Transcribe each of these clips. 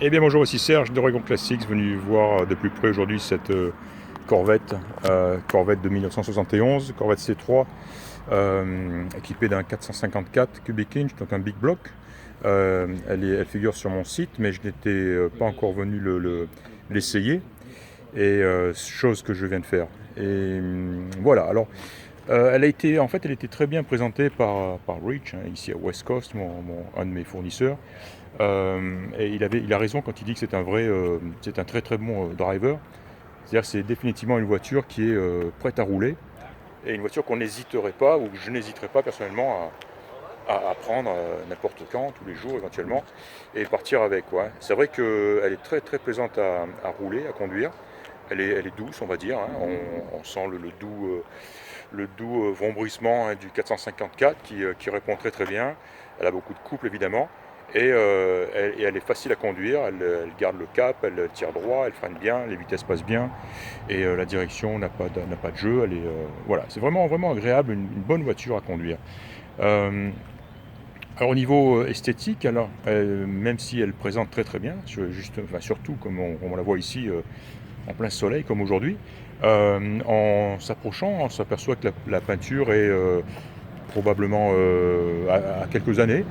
Eh bien bonjour, ici Serge d'Oregon Classics, venu voir de plus près aujourd'hui cette Corvette, Corvette de 1971, Corvette C3, équipée d'un 454 cubic inch, donc un big block. Elle figure sur mon site, mais je n'étais pas encore venu l'essayer, et chose que je viens de faire. Et voilà, alors elle était très bien présentée par Rich, hein, ici à West Coast, un de mes fournisseurs. Et il a raison quand il dit que c'est un très très bon driver. C'est-à-dire que c'est définitivement une voiture qui est prête à rouler et une voiture qu'on n'hésiterait pas, ou que je n'hésiterais pas personnellement à prendre n'importe quand, tous les jours éventuellement, et partir avec. Ouais. C'est vrai qu'elle est très très plaisante à rouler, à conduire. Elle est douce, on va dire. Hein. On sent le doux vombrissement, hein, du 454 qui répond très très bien. Elle a beaucoup de couple évidemment. Et elle est facile à conduire, elle garde le cap, elle tire droit, elle freine bien, les vitesses passent bien, et la direction n'a pas de jeu. Voilà, c'est vraiment, vraiment agréable, une bonne voiture à conduire. Euh, alors au niveau esthétique, même si elle présente très très bien, surtout comme on la voit ici en plein soleil comme aujourd'hui, en s'approchant, on s'aperçoit que la peinture est probablement à quelques années.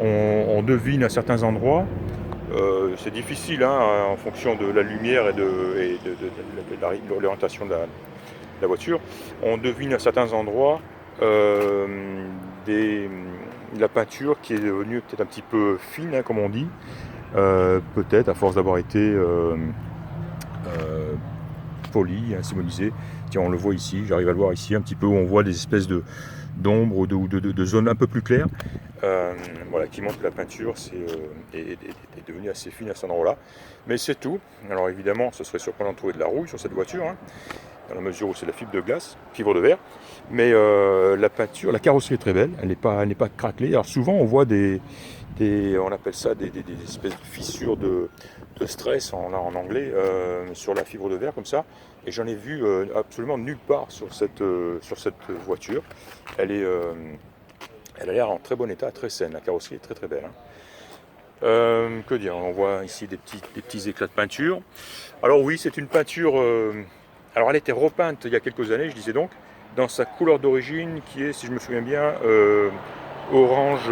On devine à certains endroits, c'est difficile, hein, en fonction de la lumière et de l'orientation de la voiture, on devine à certains endroits euh, des, la peinture qui est devenue peut-être un petit peu fine, hein, comme on dit, peut-être à force d'avoir été euh, poli, hein, simonisé. Tiens, on le voit ici, j'arrive à le voir ici, un petit peu où on voit des espèces d'ombre ou de zones un peu plus claires, euh, voilà, qui montre que la peinture est devenue assez fine à cet endroit-là. Mais c'est tout. Alors évidemment, ce serait surprenant de trouver de la rouille sur cette voiture, hein, dans la mesure où c'est de la fibre de glace, fibre de verre. Mais la peinture, la carrosserie est très belle, elle n'est pas craquelée. Alors souvent, on voit on appelle ça des espèces de fissures de stress en anglais, sur la fibre de verre comme ça. Et j'en ai vu absolument nulle part sur cette voiture. Elle est, euh, Elle a l'air en très bon état, très saine. La carrosserie est très très belle. Hein. Que dire, on voit ici des petits éclats de peinture. Alors oui, c'est une peinture. Alors elle a été repeinte il y a quelques années, je disais donc, dans sa couleur d'origine qui est, si je me souviens bien, orange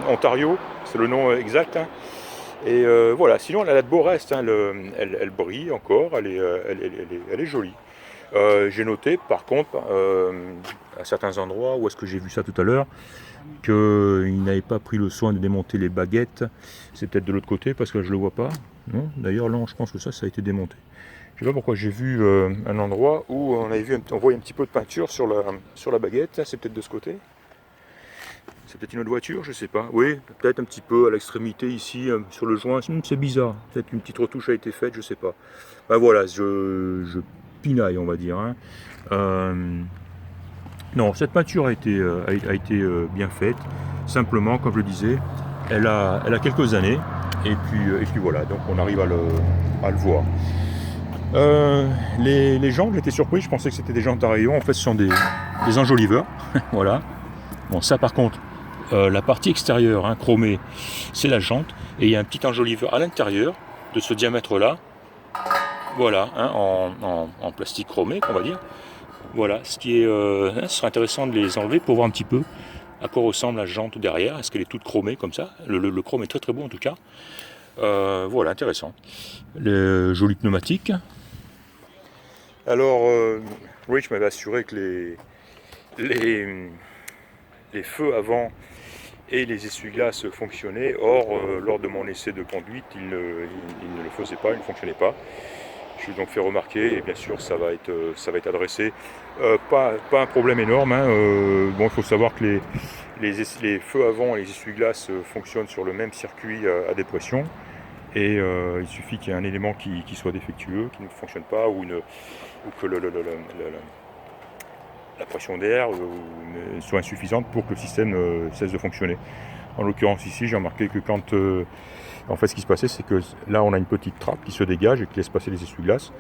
Ontario, c'est le nom exact. Hein. Et voilà, sinon elle a de beaux restes, hein, elle brille encore, elle est jolie. J'ai noté par contre, à certains endroits, où est-ce que j'ai vu ça tout à l'heure, qu'il n'avait pas pris le soin de démonter les baguettes. C'est peut-être de l'autre côté parce que je ne le vois pas. Non, d'ailleurs là je pense que ça a été démonté. Je ne sais pas pourquoi j'ai vu un endroit où on voyait un petit peu de peinture sur la baguette. C'est peut-être de ce côté. C'est peut-être une autre voiture, je sais pas. Oui, peut-être un petit peu à l'extrémité ici, sur le joint. C'est bizarre. Peut-être une petite retouche a été faite, je sais pas. Ben voilà, je pinaille, on va dire. Hein. Euh, non, cette peinture a été bien faite. Simplement, comme je le disais, elle a quelques années. Et puis voilà, donc on arrive à le voir. Les jantes, j'étais surpris, je pensais que c'était des jantes à rayons. En fait, ce sont des enjoliveurs. Voilà. Bon, ça par contre, la partie extérieure, hein, chromée, c'est la jante. Et il y a un petit enjoliveur à l'intérieur de ce diamètre-là. Voilà, hein, en plastique chromé, on va dire. Voilà, ce serait intéressant de les enlever pour voir un petit peu à quoi ressemble la jante derrière. Est-ce qu'elle est toute chromée comme ça? Le chrome est très très beau en tout cas. Voilà, intéressant. Le joli pneumatique. Alors, Rich m'avait assuré que les, les feux avant et les essuie-glaces fonctionnaient. Or, lors de mon essai de conduite, il ne le faisait pas, il ne fonctionnait pas. Je lui ai donc fait remarquer, et bien sûr ça va être adressé. Pas un problème énorme. Hein. Bon, il faut savoir que les feux avant et les essuie-glaces fonctionnent sur le même circuit à dépression. Et il suffit qu'il y ait un élément qui soit défectueux, qui ne fonctionne pas, ou que la pression d'air soit insuffisante pour que le système cesse de fonctionner. En l'occurrence ici, j'ai remarqué que en fait, ce qui se passait, c'est que là, on a une petite trappe qui se dégage et qui laisse passer les essuie-glaces.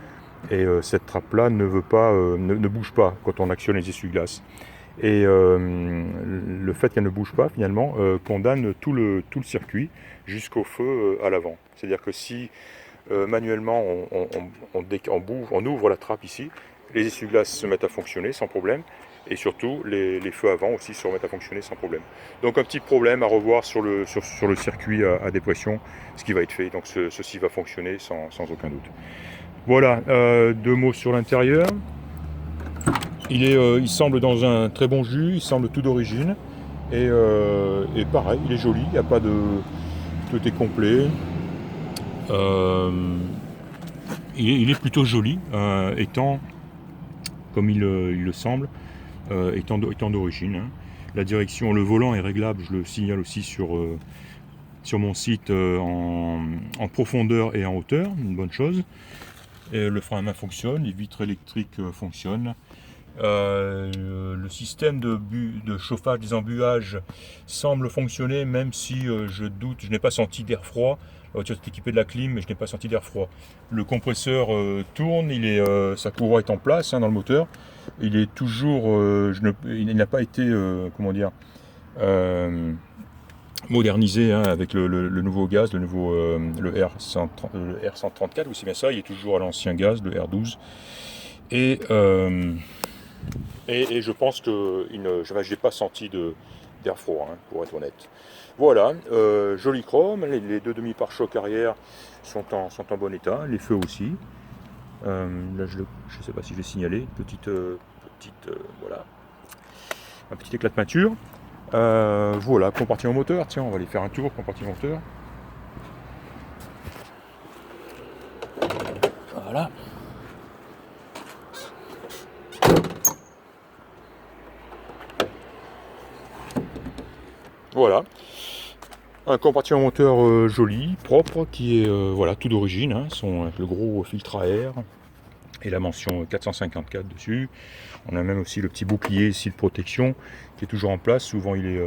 Et cette trappe-là ne bouge pas quand on actionne les essuie-glaces. Et le fait qu'elle ne bouge pas finalement condamne tout le circuit jusqu'au feu à l'avant. C'est-à-dire que si manuellement on ouvre la trappe ici, les essuie-glaces se mettent à fonctionner sans problème, et surtout les feux avant aussi se remettent à fonctionner sans problème. Donc un petit problème à revoir sur le circuit à dépression, ce qui va être fait. Donc ceci va fonctionner sans aucun doute. Voilà, 2 mots sur l'intérieur. Il semble dans un très bon jus, il semble tout d'origine, et pareil, il est joli, il n'y a pas de... tout est complet. Il est plutôt joli, étant, comme il le semble, étant d'origine. Hein. La direction, le volant est réglable, je le signale aussi sur mon site, en profondeur et en hauteur, une bonne chose. Et le frein à main fonctionne, les vitres électriques fonctionnent. Le système de chauffage des embuages semble fonctionner, même si je doute, je n'ai pas senti d'air froid. La voiture est équipée de la clim, mais je n'ai pas senti d'air froid. Le compresseur tourne, sa courroie est en place dans le moteur. Il est toujours, il n'a pas été, modernisé avec le nouveau gaz, le R134, oui c'est bien ça, il est toujours à l'ancien gaz, le R12. Et je pense que je n'ai pas senti d'air froid, pour être honnête. Voilà, joli chrome, les 2 demi-pare-chocs arrière sont en bon état, les feux aussi. Là, je ne sais pas si je vais signaler, voilà, un petit éclat de peinture. Voilà, compartiment moteur, tiens, on va aller faire un tour, compartiment moteur. Voilà. Voilà, un compartiment moteur joli, propre, qui est voilà, tout d'origine, le gros filtre à air et la mention 454 dessus. On a même aussi le petit bouclier ici de protection qui est toujours en place. Souvent les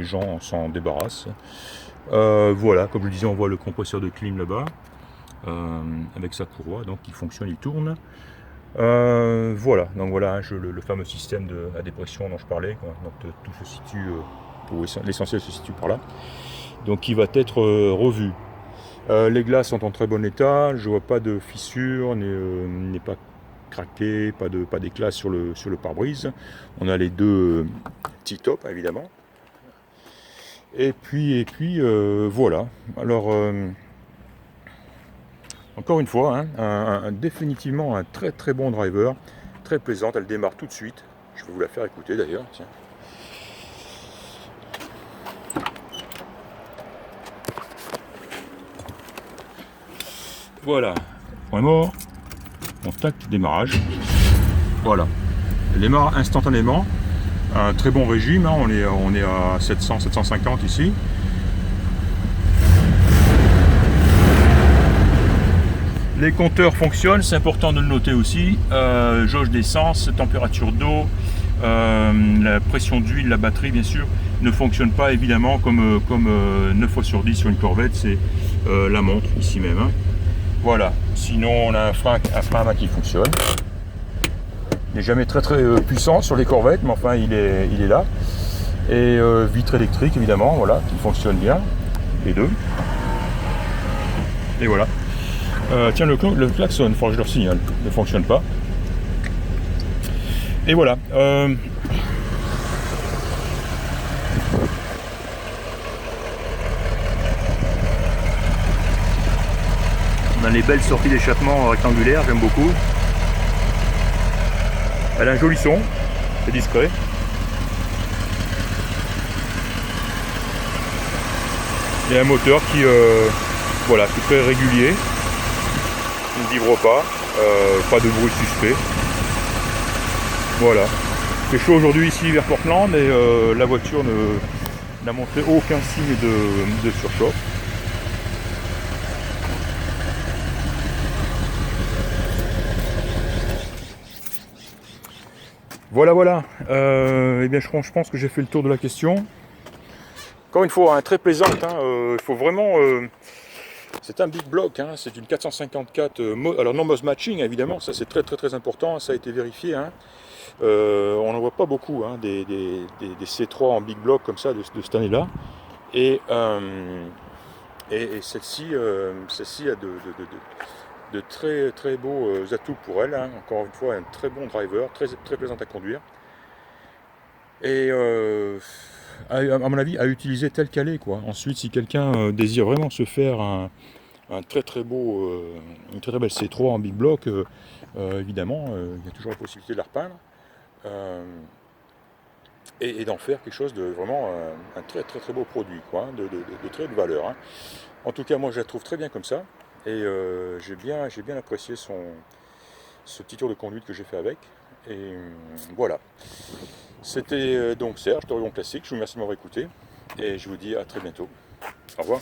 gens s'en débarrassent. Voilà, comme je le disais, on voit le compresseur de clim là-bas avec sa courroie, donc il fonctionne, il tourne. Voilà, donc voilà le fameux système à dépression dont je parlais, quoi. Donc tout se situe, l'essentiel se situe par là, donc il va être revu. Les glaces sont en très bon état, je vois pas de fissures, n'est pas craqué, pas d'éclat sur le pare-brise. On a les 2 petits tops évidemment. Et puis voilà. Alors encore une fois, définitivement un très très bon driver, très plaisante, elle démarre tout de suite. Je vais vous la faire écouter d'ailleurs. Tiens. Voilà, point mort, contact, démarrage. Voilà, elle démarre instantanément. Un très bon régime, on est à 700-750 ici. Les compteurs fonctionnent, c'est important de le noter aussi. Jauge d'essence, température d'eau, la pression d'huile, la batterie bien sûr, ne fonctionne pas évidemment comme 9 fois sur 10 sur une Corvette, c'est la montre ici même. Voilà, sinon on a un frein à main qui fonctionne. Il n'est jamais très puissant sur les Corvettes, mais enfin il est là. Et vitre électrique évidemment, voilà, qui fonctionne bien, les 2. Et voilà. Tiens, le klaxon, il faudra que je leur signale, ne fonctionne pas. Et voilà. On a les belles sorties d'échappement rectangulaires, j'aime beaucoup. Elle a un joli son, c'est discret. Et un moteur qui est très régulier. Ne vibre pas, pas de bruit suspect. Voilà. Il fait chaud aujourd'hui ici vers Portland et la voiture n'a montré aucun signe de surchauffe. Voilà. Eh bien, je pense que j'ai fait le tour de la question. Encore une fois, très plaisante. Il faut vraiment C'est un big block, hein, c'est une 454, alors non Moss matching évidemment, ça c'est très important, ça a été vérifié. Hein. On n'en voit pas beaucoup hein, des C3 en big block comme ça de cette année-là. Et, celle-ci a de très beaux atouts pour elle. Hein. Encore une fois, un très bon driver, très plaisant à conduire. Et à mon avis, à utiliser tel qu'elle est, quoi. Ensuite, si quelqu'un désire vraiment se faire un très beau, une très belle C3 en big block, évidemment, il y a toujours la possibilité de la repeindre. Et d'en faire quelque chose de vraiment un très beau produit, quoi, hein, de très haute valeur. Hein. En tout cas, moi, je la trouve très bien comme ça. Et j'ai bien apprécié ce petit tour de conduite que j'ai fait avec. Et voilà. C'était donc Serge d'Orion Classique. Je vous remercie de m'avoir écouté. Et je vous dis à très bientôt. Au revoir.